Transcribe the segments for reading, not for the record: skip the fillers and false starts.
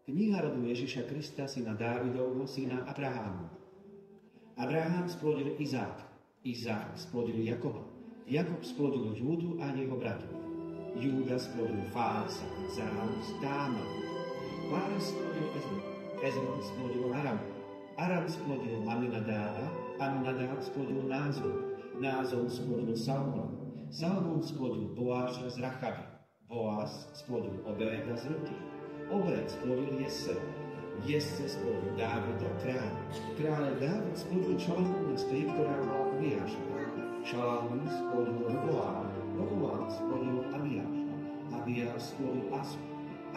Kniha rodu Ježiša Krista, syna Dávidovho, syna Abrahámu. Abrahám splodil Izáka, Izák splodil Jakoba, Jakob splodil Júdu a jeho bratov. Júda splodil Fáresa, Zárus Táma. Fáres splodil Ezron, Ezron splodil Aram, Aram splodil Aminadába, Aminadáb splodil Názor, Názor splodil Salmon, Salmon splodil Boáša z Rachaby, Boaz splodil Obéda z Ruty, Obed splodil Jesse, Jesse splodil Dávida, kráľa Dávid splodil Šalamúna z tej, ktorá bola Abiáša, Šalamún splodil Roboám, Roboám splodil Abiáša, Abiáš splodil Asu,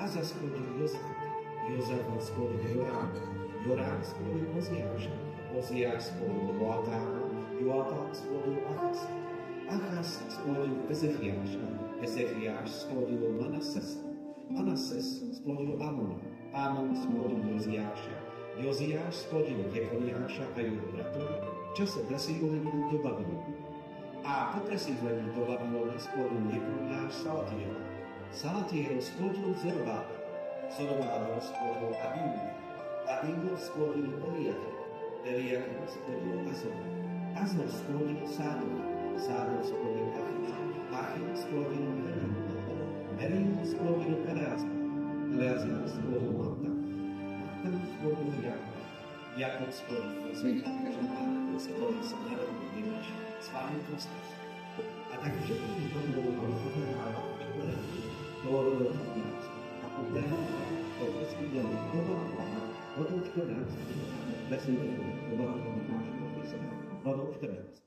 Asa splodil Jozafat, Jozafat splodil Jorám, Jorám splodil Oziáša, Oziáš splodil Joatáma, Joatám splodil Achasa, Achas splodil Ezechiáša, Ezechiáš splodil Manasesa, Manases splodil Amona, Amon splodil Joziáša, Joziáš splodil Jekoniáša a jeho bratov v čase presídlenia do Babylonu. A po presídlení do Babylona splodil Jekoniáš Salatiela. Salatiel splodil Zerobábel, Zerobábel splodil Abiúda, Abiúd splodil Eliakim, Eliakim splodil Azor, Azor splodil Sádor, Sádor splodil Achim, Achim splodil Merium, Merium splodil Eleazar, Eleazar splodil Matta, Matta splodil Jakob, Jakob splodil Jozef, Jakob splodil sa národný Dimáš, Svávny Kostas. A tak všetkým tomu bolo pohrávať, bolo do Dimáš. A potom to presídlení do Babylona, hodou 14, presídlení do Babylona máš popísané, hodou 14.